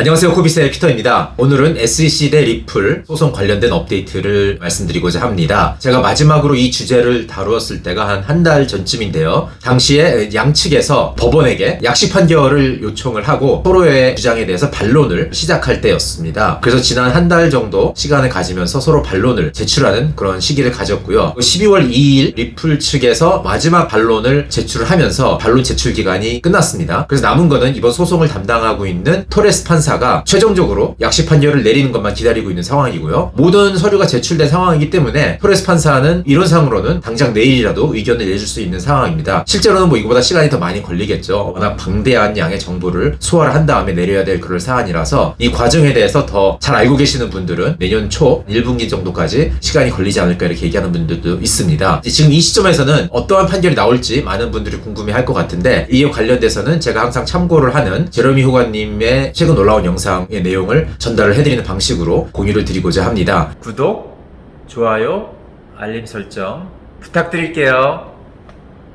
안녕하세요, 코비스의 피터입니다. 오늘은 SEC 대 리플 소송 관련된 업데이트를 말씀드리고자 합니다. 제가 마지막으로 이 주제를 다루었을 때가 한 달 전쯤인데요. 당시에 양측에서 법원에게 약식 판결을 요청을 하고 서로의 주장에 대해서 반론을 시작할 때였습니다. 그래서 지난 한 달 정도 시간을 가지면서 서로 반론을 제출하는 그런 시기를 가졌고요. 12월 2일 리플 측에서 마지막 반론을 제출을 하면서 반론 제출 기간이 끝났습니다. 그래서 남은 거는 이번 소송을 담당하고 있는 토레스 판사가 최종적으로 약식 판결을 내리는 것만 기다리고 있는 상황이고요. 모든 서류가 제출된 상황이기 때문에 토레스 판사는 이론상으로는 당장 내일이라도 의견을 내줄 수 있는 상황입니다. 실제로는 이거보다 시간이 더 많이 걸리겠죠. 워낙 방대한 양의 정보를 소화를 한 다음에 내려야 될 그럴 사안이라서 이 과정에 대해서 더 잘 알고 계시는 분들은 내년 초 1분기 정도까지 시간이 걸리지 않을까 이렇게 얘기하는 분들도 있습니다. 지금 이 시점에서는 어떠한 판결이 나올지 많은 분들이 궁금해할 것 같은데, 이에 관련돼서는 제가 항상 참고를 하는 제러미 호가님의 최근 올라온 영상의 내용을 전달을 해드리는 방식으로 공유를 드리고자 합니다. 구독, 좋아요, 알림 설정 부탁드릴게요.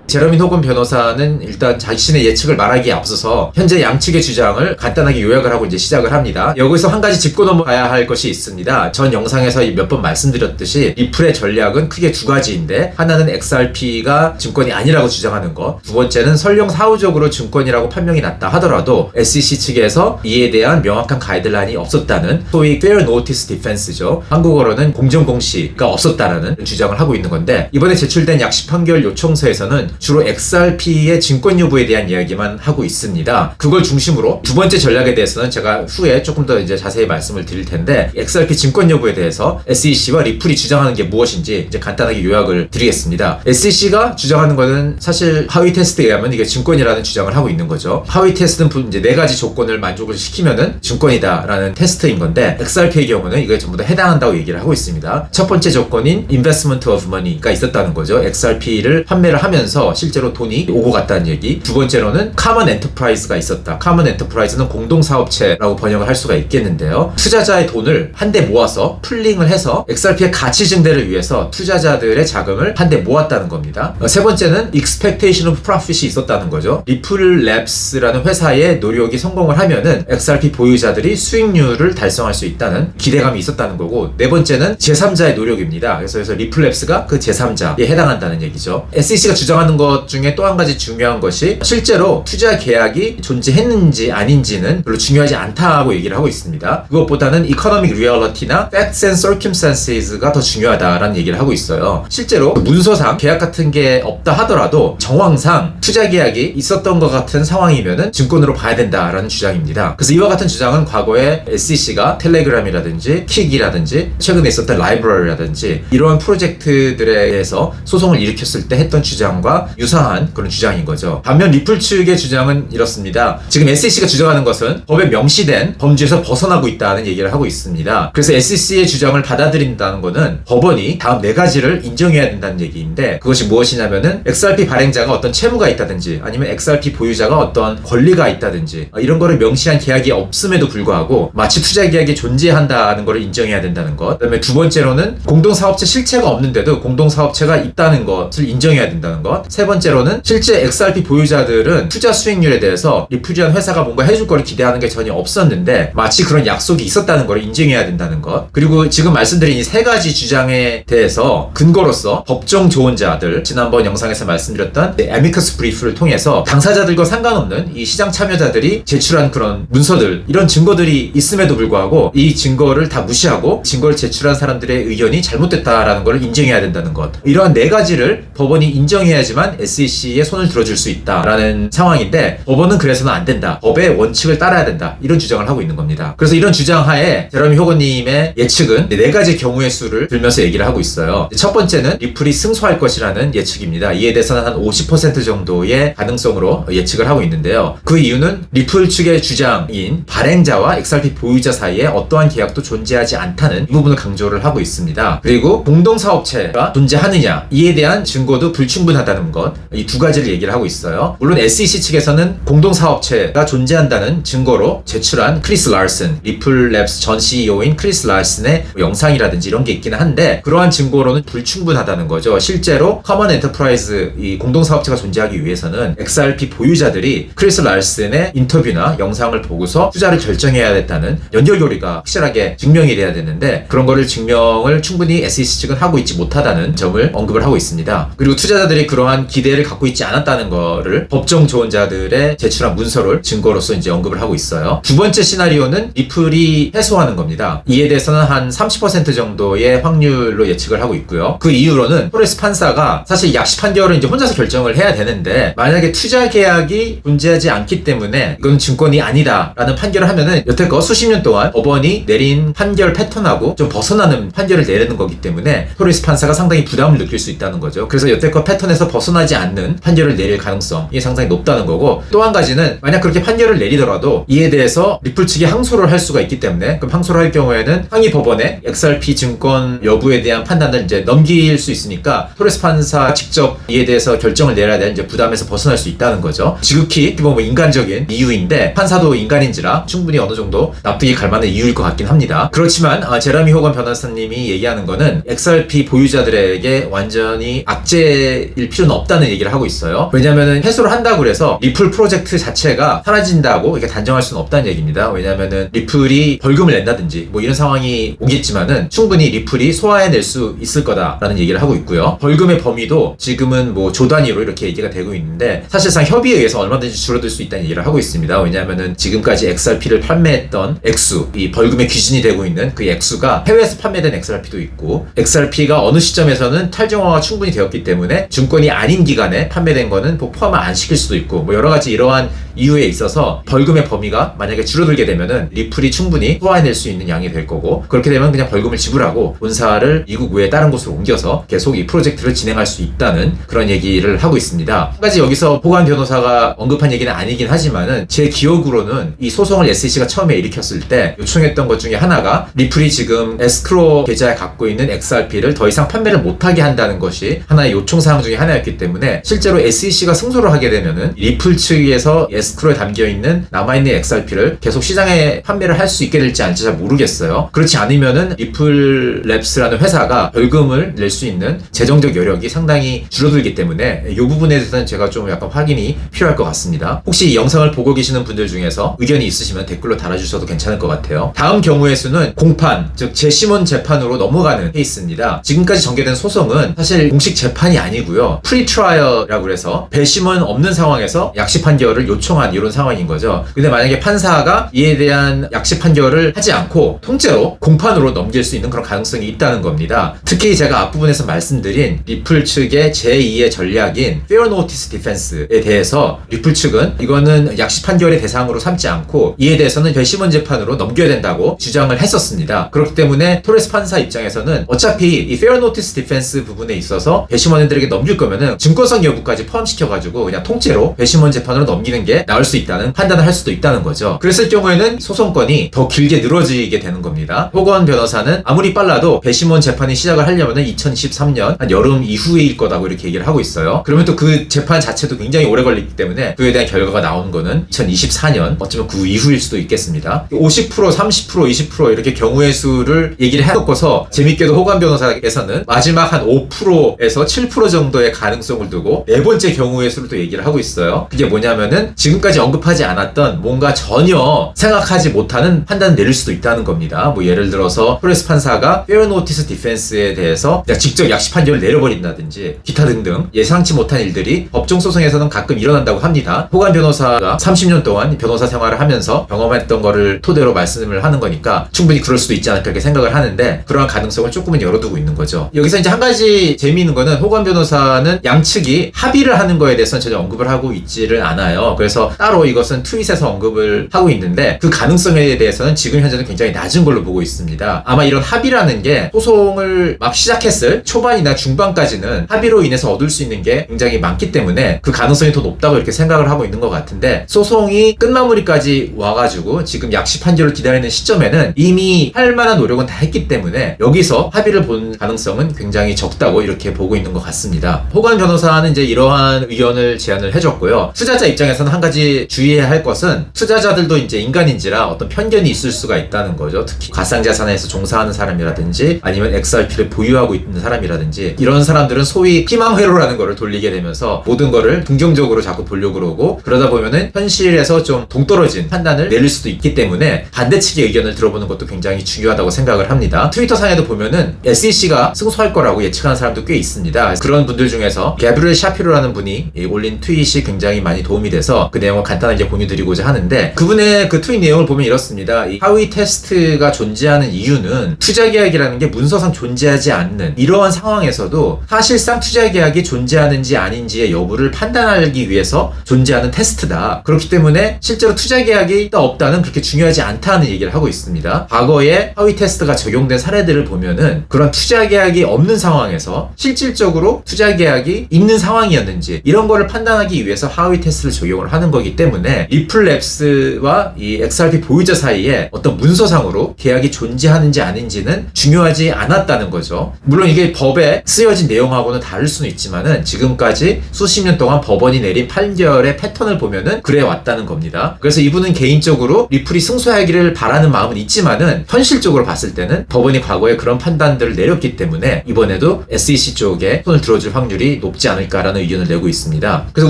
제러미 호건 변호사는 일단 자신의 예측을 말하기에 앞서서 현재 양측의 주장을 간단하게 요약을 하고 이제 시작을 합니다. 여기서 한 가지 짚고 넘어가야 할 것이 있습니다. 전 영상에서 몇 번 말씀드렸듯이 리플의 전략은 크게 두 가지인데, 하나는 XRP가 증권이 아니라고 주장하는 것, 두 번째는 설령 사후적으로 증권이라고 판명이 났다 하더라도 SEC 측에서 이에 대한 명확한 가이드라인이 없었다는 소위 Fair Notice Defense죠. 한국어로는 공정공시가 없었다라는 주장을 하고 있는 건데, 이번에 제출된 약식 판결 요청서에서는 주로 XRP의 증권 여부에 대한 이야기만 하고 있습니다. 그걸 중심으로 두 번째 전략에 대해서는 제가 후에 조금 더 이제 자세히 말씀을 드릴 텐데, XRP 증권 여부에 대해서 SEC와 리플이 주장하는 게 무엇인지 이제 간단하게 요약을 드리겠습니다. SEC가 주장하는 것은 사실 하위 테스트에 의하면 이게 증권이라는 주장을 하고 있는 거죠. 하위 테스트는 이제 네 가지 조건을 만족을 시키면은 증권이다라는 테스트인 건데, XRP의 경우는 이거에 전부 다 해당한다고 얘기를 하고 있습니다. 첫 번째 조건인 Investment of Money가 있었다는 거죠. XRP를 판매를 하면서 실제로 돈이 오고 갔다는 얘기. 두 번째로는 Common Enterprise가 있었다. Common Enterprise는 공동사업체라고 번역을 할 수가 있겠는데요. 투자자의 돈을 한데 모아서 풀링을 해서 XRP의 가치 증대를 위해서 투자자들의 자금을 한데 모았다는 겁니다. 세 번째는 Expectation of Profit이 있었다는 거죠. 리플 랩스라는 회사의 노력이 성공을 하면은 XRP 보유자들이 수익률을 달성할 수 있다는 기대감이 있었다는 거고, 네 번째는 제3자의 노력입니다. 그래서 리플 랩스가 그 제3자에 해당한다는 얘기죠. SEC가 주장하는 것 중에 또 한 가지 중요한 것이, 실제로 투자 계약이 존재했는지 아닌지는 별로 중요하지 않다고 얘기를 하고 있습니다. 그것보다는 Economic Reality나 Facts and Circumstances가 더 중요하다라는 얘기를 하고 있어요. 실제로 문서상 계약 같은 게 없다 하더라도 정황상 투자 계약이 있었던 것 같은 상황이면은 증권으로 봐야 된다라는 주장입니다. 그래서 이와 같은 주장은 과거에 SEC가 텔레그램이라든지 킥이라든지 최근에 있었던 라이브러리라든지 이러한 프로젝트들에 대해서 소송을 일으켰을 때 했던 주장과 유사한 그런 주장인 거죠. 반면 리플 측의 주장은 이렇습니다. 지금 SEC가 주장하는 것은 법에 명시된 범주에서 벗어나고 있다는 얘기를 하고 있습니다. 그래서 SEC의 주장을 받아들인다는 것은 법원이 다음 네 가지를 인정해야 된다는 얘기인데, 그것이 무엇이냐면은 XRP 발행자가 어떤 채무가 있다든지 아니면 XRP 보유자가 어떤 권리가 있다든지 이런 거를 명시한 계약이 없음에도 불구하고 마치 투자 계약이 존재한다는 거를 인정해야 된다는 것. 그다음에 두 번째로는 공동사업체 실체가 없는데도 공동사업체가 있다는 것을 인정해야 된다는 것. 세 번째로는 실제 XRP 보유자들은 투자 수익률에 대해서 리플이라는 회사가 뭔가 해줄 거를 기대하는 게 전혀 없었는데 마치 그런 약속이 있었다는 걸 인정해야 된다는 것. 그리고 지금 말씀드린 이 세 가지 주장에 대해서 근거로서 법정 조언자들, 지난번 영상에서 말씀드렸던 애미커스 브리프를 통해서 당사자들과 상관없는 이 시장 참여자들이 제출한 그런 문서들, 이런 증거들이 있음에도 불구하고 이 증거를 다 무시하고 증거를 제출한 사람들의 의견이 잘못됐다라는 걸 인정해야 된다는 것. 이러한 네 가지를 법원이 인정해야지만 SEC의 손을 들어줄 수 있다라는 상황인데, 법원은 그래서는 안 된다. 법의 원칙을 따라야 된다. 이런 주장을 하고 있는 겁니다. 그래서 이런 주장 하에 제러미 호건님의 예측은 네 가지 경우의 수를 들면서 얘기를 하고 있어요. 첫 번째는 리플이 승소할 것이라는 예측입니다. 이에 대해서는 한 50% 정도의 가능성으로 예측을 하고 있는데요. 그 이유는 리플 측의 주장인 발행자와 XRP 보유자 사이에 어떠한 계약도 존재하지 않다는 이 부분을 강조를 하고 있습니다. 그리고 공동사업체가 존재하느냐, 이에 대한 증거도 불충분하다는 것, 이 두 가지를 얘기를 하고 있어요. 물론 SEC 측에서는 공동사업체가 존재한다는 증거로 제출한 크리스 라슨, 리플랩스 전 CEO인 크리스 라슨의 영상이라든지 이런 게 있기는 한데, 그러한 증거로는 불충분하다는 거죠. 실제로 커먼 엔터프라이즈, 이 공동사업체가 존재하기 하기 위해서는 XRP 보유자들이 크리스 랄슨의 인터뷰나 영상을 보고서 투자를 결정해야 됐다는 연결고리가 확실하게 증명이 돼야 되는데 그런 거를 증명을 충분히 SEC 측은 하고 있지 못하다는 점을 언급을 하고 있습니다. 그리고 투자자들이 그러한 기대를 갖고 있지 않았다는 거를 법정 조언자들의 제출한 문서를 증거로서 이제 언급을 하고 있어요. 두 번째 시나리오는 리플이 해소하는 겁니다. 이에 대해서는 한 30% 정도의 확률로 예측을 하고 있고요. 그 이유로는 토레스 판사가 사실 약식 판결을 이제 혼자서 결정을 해야 되는데 만약에 투자 계약이 존재하지 않기 때문에 이건 증권이 아니다라는 판결을 하면은 여태껏 수십 년 동안 법원이 내린 판결 패턴하고 좀 벗어나는 판결을 내리는 거기 때문에 토레스 판사가 상당히 부담을 느낄 수 있다는 거죠. 그래서 여태껏 패턴에서 벗어나지 않는 판결을 내릴 가능성이 상당히 높다는 거고 또 한 가지는 만약 그렇게 판결을 내리더라도 이에 대해서 리플 측이 항소를 할 수가 있기 때문에 그럼 항소를 할 경우에는 상위 법원에 XRP 증권 여부에 대한 판단을 이제 넘길 수 있으니까 토레스 판사 직접 이에 대해서 결정을 내려야 되는 이제 부담에서 벗어날 수 있다는 거죠. 지극히 뭐 인간적인 이유인데 판사도 인간인지라 충분히 어느 정도 납득이 갈 만한 이유일 것 같긴 합니다. 그렇지만 제러미 호건 변호사님이 얘기하는 거는 XRP 보유자들에게 완전히 악재일 필요는 없다는 얘기를 하고 있어요. 왜냐면은 해소를 한다고 해서 리플 프로젝트 자체가 사라진다고 이렇게 단정할 수는 없다는 얘기입니다. 왜냐면은 리플이 벌금을 낸다든지 뭐 이런 상황이 오겠지만은 충분히 리플이 소화해낼 수 있을 거다라는 얘기를 하고 있고요. 벌금의 범위도 지금은 뭐 조 단위로 이렇게 얘기가 되고 있는데 사실상 협의에 의해서 얼마든지 줄어들 수 있다는 얘기를 하고 있습니다. 왜냐면은 지금까지 XRP를 판매했던 액수, 이 벌금의 기준이 되고 있는 그 액수가 해외에서 판매된 XRP도 있고 XRP가 어느 시점에서는 탈정화가 충분히 되었기 때문에 증권이 아닌 기간에 판매된 거는 뭐 포함을 안 시킬 수도 있고 뭐 여러 가지 이러한 이유에 있어서 벌금의 범위가 만약에 줄어들게 되면은 리플이 충분히 소화해낼 수 있는 양이 될 거고 그렇게 되면 그냥 벌금을 지불하고 본사를 미국 외에 다른 곳으로 옮겨서 계속 이 프로젝트를 진행할 수 있다는 그런 얘기를 하고 있습니다. 한 가지 여기서 호간 변호사가 언급한 얘기는 아니긴 하지만은 제 기억으로는 이 소송을 SEC가 처음에 일으켰을 때 요청했던 것 중에 하나가 리플이 지금 에스크로 계좌에 갖고 있는 XRP를 더 이상 판매를 못하게 한다는 것이 하나의 요청사항 중에 하나였기 때문에 실제로 SEC가 승소를 하게 되면은 리플 측에서 에스크로에 담겨있는 남아있는 XRP를 계속 시장에 판매를 할 수 있게 될지 아닐지 잘 모르겠어요. 그렇지 않으면은 리플 랩스라는 회사가 벌금을 낼 수 있는 재정적 여력이 상당히 줄어들기 때문에 이 부분에 대해서는 제가 좀 약간 확인이 필요할 것 같습니다. 혹시 이 영상을 보고 계시는 분들 중에서 의견이 있으시면 댓글로 달아주셔도 괜찮을 것 같아요. 다음 경우의 수는 공판, 즉 제시몬 재판으로 넘어가는 케이스입니다. 지금까지 전개된 소송은 사실 공식 재판이 아니고요. 프리트라이얼이라고 해서 배심원 없는 상황에서 약식 판결을 요청한 이런 상황인 거죠. 근데 만약에 판사가 이에 대한 약식 판결을 하지 않고 통째로 공판으로 넘길 수 있는 그런 가능성이 있다는 겁니다. 특히 제가 앞부분에서 말씀드린 리플 측의 제2의 전략인 Fair Notice Defense에 대해서 리플 측은 이거는 약식 판결의 대상으로 삼지 않고 이에 대해서는 배심원 재판으로 넘겨야 된다고 주장을 했었습니다. 그렇기 때문에 토레스 판사 입장에서는 어차피 이 Fair Notice Defense 부분에 있어서 배심원들에게 넘길 거면은 증권성 여부까지 포함시켜가지고 그냥 통째로 배심원 재판으로 넘기는 게 나을 수 있다는 판단을 할 수도 있다는 거죠. 그랬을 경우에는 소송권이 더 길게 늘어지게 되는 겁니다. 호건 변호사는 아무리 빨라도 배심원 재판이 시작을 하려면은 2023년 한 여름 이후일 거다고 이렇게 얘기를 하고 있어요. 그러면 또 그 재판 자체도 굉장히 오래 걸리기 때문에 그에 대한 결과가 나오는 거는 2024년 어쩌면 그 이후일 수도 있겠습니다. 50%, 30%, 20% 이렇게 경우의 수를 얘기를 해놓고서 재밌게도 호건 변호사에서는 마지막 한 5%에서 7% 정도의 가능성을 두고 네 번째 경우의 수를 또 얘기를 하고 있어요. 그게 뭐냐면은 지금까지 언급하지 않았던 뭔가 전혀 생각하지 못하는 판단을 내릴 수도 있다는 겁니다. 뭐 예를 들어서 토레스 판사가 Fair Notice Defense에 대해서 직접 약식 판결을 내려버린다든지 기타 등등 예상치 못한 일들이 법정 소송에서는 가끔 일어난다고 합니다. 호간 변호사가 30년 동안 변호사 생활을 하면서 경험했던 거를 토대로 말씀을 하는 거니까 충분히 그럴 수도 있지 않을까 이렇게 생각을 하는데 그러한 가능성을 조금은 열어두고 있는 거죠. 여기서 이제 한 가지 재미있는 거는 호간 변호사는 양측이 합의를 하는 거에 대해서는 전혀 언급을 하고 있지를 않아요. 그래서 따로 이것은 트윗에서 언급을 하고 있는데 그 가능성에 대해서는 지금 현재는 굉장히 낮은 걸로 보고 있습니다. 아마 이런 합의라는 게 소송을 막 시작했을 초반이나 중반까지는 합의로 인해서 얻을 수 있는 게 굉장히 많기 때문에 그 가능성이 더 높다고 이렇게 생각을 하고 있는 것 같은데 소송이 끝마무리까지 와가지고 지금 약식 판결을 기다리는 시점에는 이미 할 만한 노력은 다 했기 때문에 여기서 합의를 본 가능성은 굉장히 적다고 이렇게 보고 있는 것 같습니다. 호간 변호사는 이제 이러한 의견을 제안을 해줬고요. 투자자 입장에서는 한 가지 가지 주의해야 할 것은 투자자들도 이제 인간인지라 어떤 편견이 있을 수가 있다는 거죠. 특히 가상자산에서 종사하는 사람이라든지 아니면 XRP를 보유하고 있는 사람이라든지 이런 사람들은 소위 희망회로라는 거를 돌리게 되면서 모든 거를 긍정적으로 자꾸 보려고 그러고 그러다 보면은 현실에서 좀 동떨어진 판단을 내릴 수도 있기 때문에 반대측의 의견을 들어보는 것도 굉장히 중요하다고 생각을 합니다. 트위터 상에도 보면은 SEC가 승소할 거라고 예측하는 사람도 꽤 있습니다. 그런 분들 중에서 게브리엘 샤피로라는 분이 올린 트윗이 굉장히 많이 도움이 돼서 그 내용을 간단하게 공유드리고자 하는데 그분의 그 트윗 내용을 보면 이렇습니다. 이 하위 테스트가 존재하는 이유는 투자 계약이라는 게 문서상 존재하지 않는 이러한 상황에서도 사실상 투자 계약이 존재하는지 아닌지의 여부를 판단하기 위해서 존재하는 테스트다. 그렇기 때문에 실제로 투자 계약이 있다 없다는 그렇게 중요하지 않다는 얘기를 하고 있습니다. 과거에 하위 테스트가 적용된 사례들을 보면은 그런 투자 계약이 없는 상황에서 실질적으로 투자 계약이 있는 상황이었는지 이런 거를 판단하기 위해서 하위 테스트를 적용을 하는 거기 때문에 리플랩스와 이 XRP 보유자 사이에 어떤 문서상으로 계약이 존재하는지 아닌지는 중요하지 않았다는 거죠. 물론 이게 법에 쓰여진 내용하고는 다를 수는 있지만은 지금까지 수십 년 동안 법원이 내린 판결의 패턴을 보면은 그래 왔다는 겁니다. 그래서 이분은 개인적으로 리플이 승소하기를 바라는 마음은 있지만은 현실적으로 봤을 때는 법원이 과거에 그런 판단들을 내렸기 때문에 이번에도 SEC 쪽에 손을 들어줄 확률이 높지 않을까라는 의견을 내고 있습니다. 그래서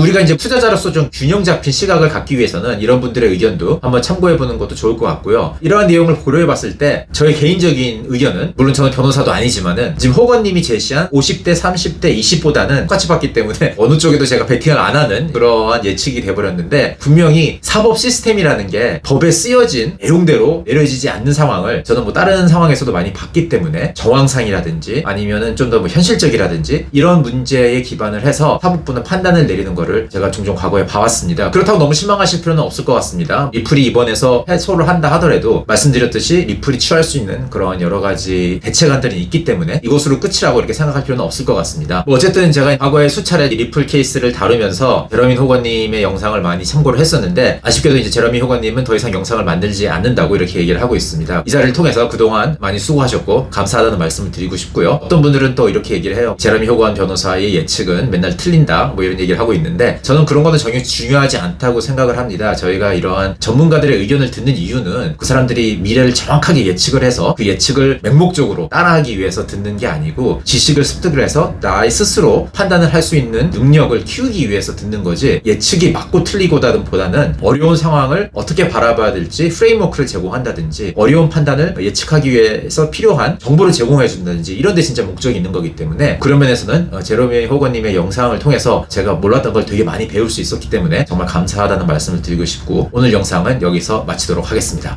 우리가 이제 투자자로서 좀 균형 잡힌 시각을 갖기 위해서는 이런 분들의 의견도 한번 참고해보는 것도 좋을 것 같고요. 이러한 내용을 고려해봤을 때 저의 개인적인 의견은 물론 저는 변호사도 아니지만은 지금 호건님이 제시한 50대, 30대, 20보다는 똑같이 봤기 때문에 어느 쪽에도 제가 베팅을 안 하는 그러한 예측이 돼버렸는데 분명히 사법 시스템이라는 게 법에 쓰여진 내용대로 내려지지 않는 상황을 저는 뭐 다른 상황에서도 많이 봤기 때문에 정황상이라든지 아니면은 좀 더 뭐 현실적이라든지 이런 문제에 기반을 해서 사법부는 판단을 내리는 거를 제가 종종 과거에 봐왔습니다. 그렇다고 너무 실망하실 필요는 없을 것 같습니다. 리플이 이번에서 해소를 한다 하더라도 말씀드렸듯이 리플이 취할 수 있는 그런 여러 가지 대책안들이 있기 때문에 이것으로 끝이라고 이렇게 생각할 필요는 없을 것 같습니다. 뭐 어쨌든 제가 과거에 수차례 이 리플 케이스를 다루면서 제러미 호건님의 영상을 많이 참고를 했었는데 아쉽게도 이제 제러미 호건님은 더 이상 영상을 만들지 않는다고 이렇게 얘기를 하고 있습니다. 이 자리를 통해서 그동안 많이 수고하셨고 감사하다는 말씀을 드리고 싶고요. 어떤 분들은 또 이렇게 얘기를 해요. 제러미 호건 변호사의 예측은 맨날 틀린다 뭐 이런 얘기를 하고 있는데 저는 그런 거는 전혀 중요하지 않다고 생각을 합니다. 저희가 이러한 전문가들의 의견을 듣는 이유는 그 사람들이 미래를 정확하게 예측을 해서 그 예측을 맹목적으로 따라하기 위해서 듣는 게 아니고 지식을 습득을 해서 나의 스스로 판단을 할 수 있는 능력을 키우기 위해서 듣는 거지 예측이 맞고 틀리고보다는 어려운 상황을 어떻게 바라봐야 될지 프레임워크를 제공한다든지 어려운 판단을 예측하기 위해서 필요한 정보를 제공해 준다든지 이런 데 진짜 목적이 있는 거기 때문에 그런 면에서는 제러미 호건님의 영상을 통해서 제가 몰랐던 걸 되게 많이 배울 수 있었기 때문에 정말 감사하다는 말씀을 드리고 싶고 오늘 영상은 여기서 마치도록 하겠습니다.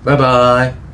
바이바이.